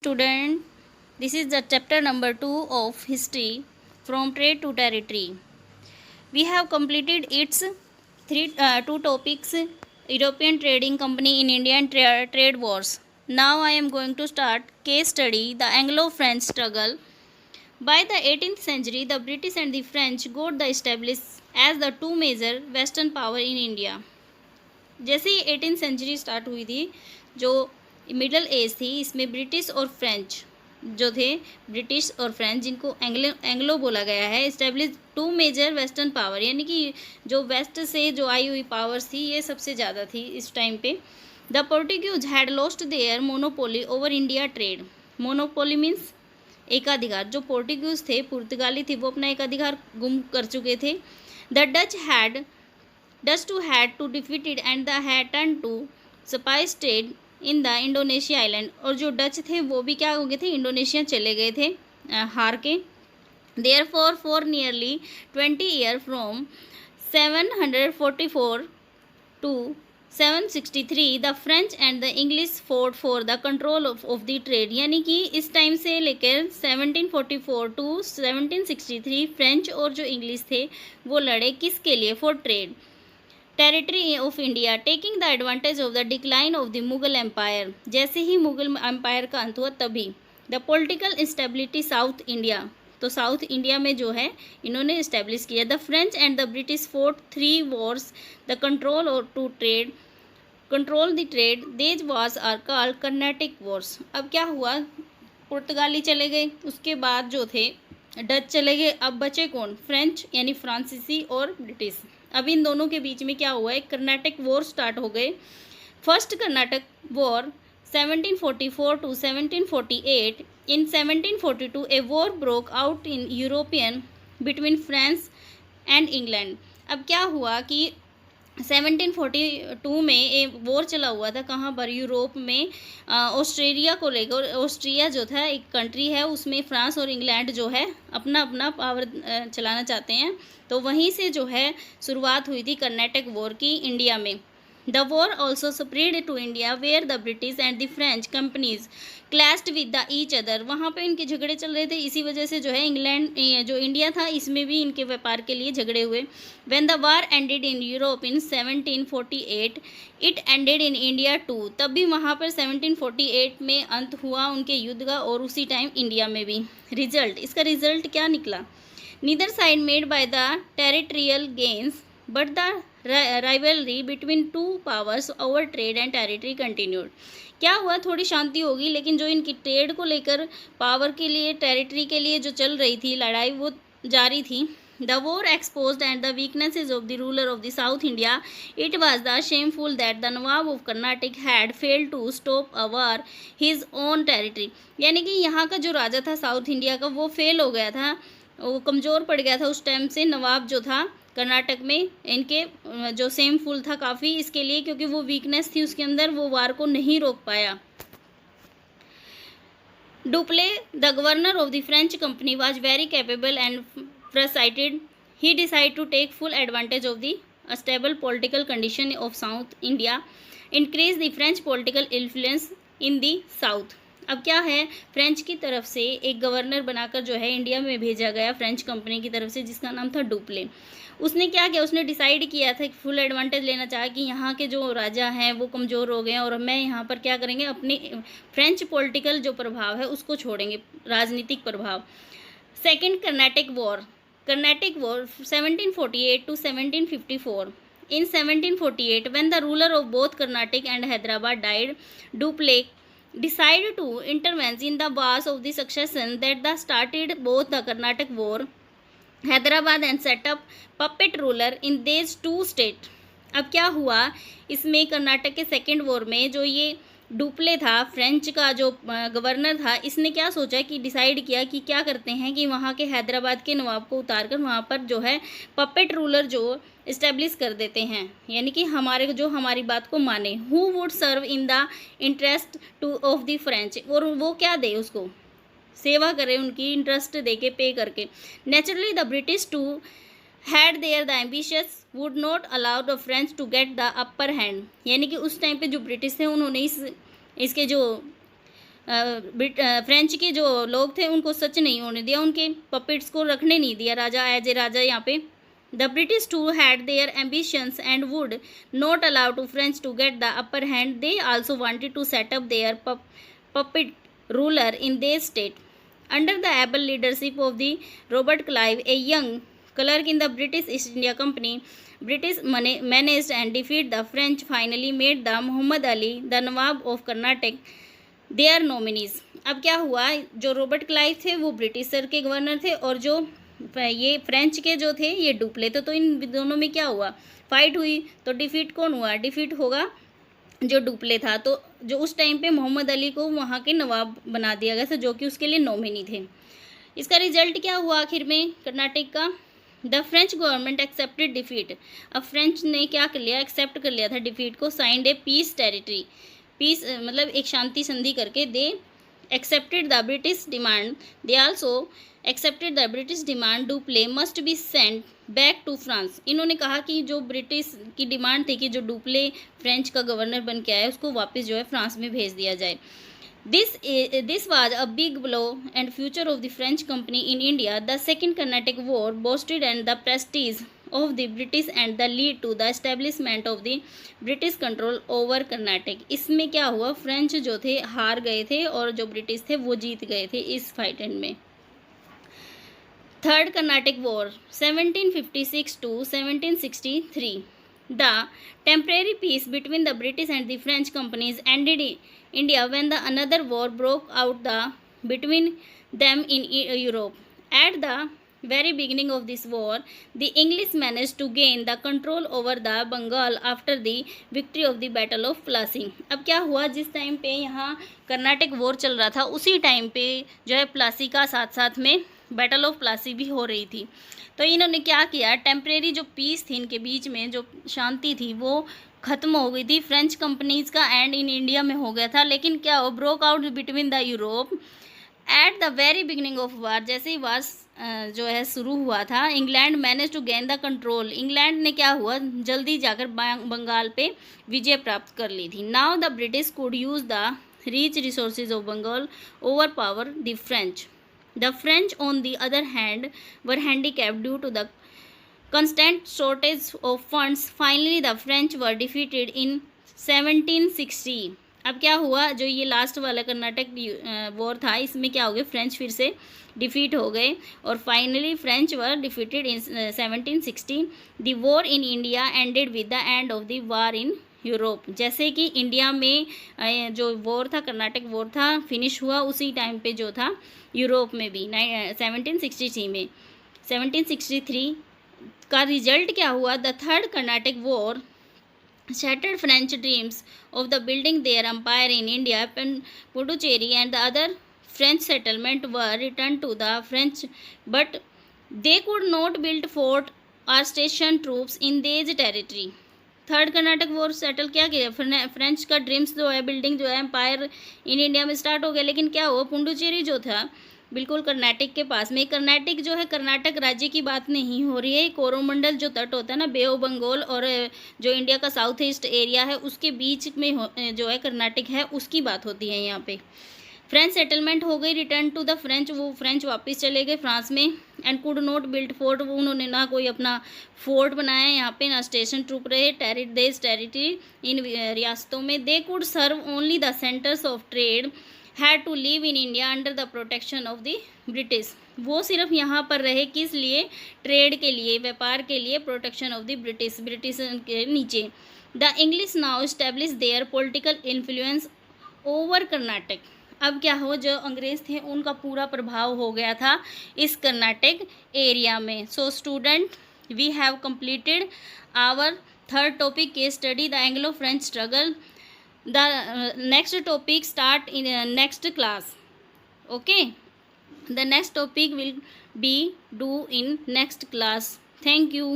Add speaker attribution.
Speaker 1: Student, this is the chapter number 2 of history from trade to territory. We have completed its two topics, European Trading Company in India and trade wars. Now I am going to start case study, the Anglo-French struggle. By the 18th century, the British and the French got the established as the two major western power in India. जैसे ही 18th century start हुई थी, जो middle age थी, इसमें British और French जो थे, British और फ्रेंच जिनको एंग्लो बोला गया है, establish to major western power, यानी कि जो वेस्ट से जो आई हुई पावर्स थी ये सबसे ज़्यादा थी इस टाइम पे. The Portuguese had lost their monopoly over India trade. Monopoly means एकाधिकार. जो पोर्टुगीज थे, पुर्तगाली थे, वो अपना एकाधिकार गुम कर चुके थे. The Dutch too had to defeated and the had turned to spice trade in the Indonesia island. और जो डच थे वो भी क्या हो गए थे, इंडोनेशिया चले गए थे हार के. Therefore for nearly 20 years from 744 to 763 the French and the English fought for the control of the trade. यानी कि इस टाइम से लेकर 1744 to 1763 फ्रेंच और जो इंग्लिश थे वो लड़े किसके लिए, for trade. Territory of India taking the advantage of the decline of the Mughal empire. जैसे ही मुगल एम्पायर का अंत हुआ तभी the political instability south India, तो साउथ इंडिया में जो है इन्होंने इस्टेब्लिश किया. The French and the British fought 3 wars the control the trade. These wars are called Carnatic wars. अब क्या हुआ, पुर्तगाली चले गए, उसके बाद जो थे डच चले गए, अब बचे कौन, फ्रेंच यानी फ्रांसीसी और ब्रिटिश. अब इन दोनों के बीच में क्या हुआ है, कर्नाटक वॉर स्टार्ट हो गए. First Karnataka war 1744 to 1748. In 1742 a war broke out in European between France and England. अब क्या हुआ कि 1742 में एक वॉर चला हुआ था, कहाँ पर, यूरोप में, ऑस्ट्रेलिया को लेकर. ऑस्ट्रिया जो था एक कंट्री है, उसमें फ्रांस और इंग्लैंड जो है अपना अपना पावर चलाना चाहते हैं. तो वहीं से जो है शुरुआत हुई थी कर्नाटक वॉर की इंडिया में. The war also spread to India where the British and the French companies clashed with the each other. वहाँ पे इनके झगड़े चल रहे थे, इसी वजह से जो है इंग्लैंड जो इंडिया था इसमें भी इनके व्यापार के लिए झगड़े हुए. When the war ended in Europe in 1748 it ended in India too. तब भी वहाँ पर 1748 में अंत हुआ उनके युद्ध का, और उसी टाइम इंडिया में भी. रिजल्ट, इसका रिजल्ट क्या निकला, neither side made by the territorial gains but the rivalry between two powers over trade and territory continued. क्या हुआ, थोड़ी शांति होगी, लेकिन जो इनकी ट्रेड को लेकर, पावर के लिए, टेरिटरी के लिए जो चल रही थी लड़ाई वो जारी थी. The war exposed and the weaknesses of the ruler of the South India. It was the shameful that the Nawab of Karnataka had failed to stop a war his own territory. यानी कि यहाँ का जो राजा था south India का वो fail हो गया था, वो कमज़ोर पड़ गया था उस टाइम से. नवाब जो था कर्नाटक में इनके जो सेमफुल था काफ़ी, इसके लिए क्योंकि वो वीकनेस थी उसके अंदर, वो वार को नहीं रोक पाया. Dupleix the governor of the French company was very capable and farsighted. He decided to take full advantage of the stable political condition of South India, increase the French political influence in the South. अब क्या है, French की तरफ से एक governor बनाकर जो है इंडिया में भेजा गया फ्रेंच कंपनी की तरफ से, जिसका नाम था डुप्ले. उसने क्या किया, उसने डिसाइड किया था कि फुल एडवांटेज लेना चाहा कि यहाँ के जो राजा हैं वो कमज़ोर हो गए हैं, और मैं यहाँ पर क्या करेंगे, अपनी फ्रेंच पॉलिटिकल जो प्रभाव है उसको छोड़ेंगे, राजनीतिक प्रभाव. Second Karnataka war 1748 to 1754. In 1748, when the ruler of both Karnataka and Hyderabad died, Dupleix decided to intervene in the wars of the succession that started both the Karnataka war, Hyderabad, and set up puppet ruler in these two states. अब क्या हुआ, इसमें कर्नाटक के second war में जो ये Dupleix था, French का जो गवर्नर था, इसने क्या सोचा कि डिसाइड किया कि क्या करते हैं कि वहाँ के हैदराबाद के नवाब को उतार कर वहाँ पर जो है पपेट रूलर जो इस्टेब्लिश कर देते हैं, यानी कि हमारी बात को माने. Who would serve in the interest to of the French, और वो क्या दे, उसको सेवा करे, उनकी इंटरेस्ट दे के, पे करके. Naturally the British too had their the ambitious would not allow the French to get the upper hand. यानी कि उस टाइम पे जो ब्रिटिश थे उन्होंने इसके जो फ्रेंच के जो लोग थे उनको सच नहीं होने दिया, उनके पपेट्स को रखने नहीं दिया राजा एज ए राजा यहाँ पे। The British too had their ambitions and would not allow to French to get the upper hand. They also wanted to set up their puppet ruler in their state. Under the able leadership of the Robert Clive, a young clerk in the British East India Company, British managed and defeated the French. Finally made the Muhammad Ali, the Nawab of Karnataka, their nominees. अब क्या हुआ, जो Robert Clive थे वो britisher के governor थे और जो ये फ्रेंच के जो थे ये डुप्ले थे। तो इन दोनों में क्या हुआ, फाइट हुई। तो डिफीट कौन हुआ, डिफीट होगा जो डुप्ले था। तो जो उस टाइम पे मोहम्मद अली को वहाँ के नवाब बना दिया गया था, जो कि उसके लिए नॉमिनी थे। इसका रिजल्ट क्या हुआ आखिर में कर्नाटक का, the French government accepted defeat. अब फ्रेंच ने क्या कर लिया, एक्सेप्ट कर लिया था डिफीट को। Signed a peace territory, peace मतलब एक शांति संधि करके। दे accepted the British demand. They also accepted the British demand Dupleix must be sent back to France. इन्होंने कहा कि जो ब्रिटिश की डिमांड थी कि जो डुप्ले फ्रेंच का गवर्नर बन के आया उसको वापस जो है फ्रांस में भेज दिया जाए। This was a big blow and future of the French company in India. The Second Carnatic War boosted and the prestige of the British and the lead to the establishment of the British control over Carnatic. इसमें क्या हुआ, French जो थे हार गए थे और जो ब्रिटिश थे वो जीत गए थे इस फाइट में। Third Carnatic war 1756 to 1763. The temporary peace between the British and the French companies ended in India when the another war broke out between them in Europe. At the very beginning of this war, the English managed to gain the control over the Bengal after the victory of the Battle of Plassey. अब क्या हुआ, जिस time पे यहाँ Karnataka war चल रहा था उसी टाइम पे जो है प्लासी का साथ साथ में बैटल ऑफ प्लासी भी हो रही थी। तो इन्होंने क्या किया, टेम्परेरी जो पीस थी इनके बीच में, जो शांति थी वो ख़त्म हो गई थी। फ्रेंच कंपनीज का एंड इन इंडिया में हो गया था, लेकिन क्या हो, broke out between the Europe at the very beginning of war. जैसे ही वार जो है शुरू हुआ था, England manage to gain the control. England ने क्या हुआ, जल्दी जाकर बंगाल पे विजय प्राप्त कर ली थी। Now the British could use the rich resources of Bengal over power the French. The French, on the other hand, were handicapped due to the constant shortage of funds. Finally, the French were defeated in 1760. अब क्या हुआ, जो ये last वाला Karnataka war था इसमें क्या हो गया, फ्रेंच फिर से डिफीट हो गए और finally French were defeated in 1760. The war in India ended with the end of the war in Europe. जैसे कि इंडिया में जो वॉर था, कर्नाटक वॉर था, फिनिश हुआ, उसी टाइम पे जो था यूरोप में भी 1763 में 1763 का रिजल्ट क्या हुआ, the third Karnataka war shattered French dreams of the building their empire in India. Puducherry and the other French settlement were returned to the French, but they could not build fort or station troops in these territory. Third Karnataka war settle क्या किया, French का dreams जो है, building जो है empire in India में start हो गया, लेकिन क्या हुआ, पुडुचेरी जो था बिल्कुल कर्नाटक के पास में। कर्नाटक जो है, कर्नाटक राज्य की बात नहीं हो रही है, कोरोमंडल जो तट होता है ना, बे ऑफ बंगाल और जो इंडिया का साउथ ईस्ट एरिया है उसके बीच में जो है कर्नाटक है, उसकी बात होती है यहाँ पे। फ्रेंच सेटलमेंट हो गई, रिटर्न टू द फ्रेंच, वो फ्रेंच वापस चले गए फ्रांस में। And could not build fort, वो उन्होंने ना कोई अपना फोर्ट बनाया यहाँ पे, ना स्टेशन ट्रूप रहे। टेरिटरी इन रियासतों में। They could serve only the centres of trade, had to live in India under the protection of the British. वो सिर्फ यहाँ पर रहे किस लिए, ट्रेड के लिए, व्यापार के लिए, प्रोटेक्शन ऑफ द ब्रिटिश के नीचे। The English now establish there political influence over Karnataka. अब क्या हो, जो अंग्रेज थे उनका पूरा प्रभाव हो गया था इस कर्नाटक एरिया में। So student, we have completed our third topic case study, the Anglo French struggle. The next topic start in next class. Okay, the next topic will be do in next class. Thank you.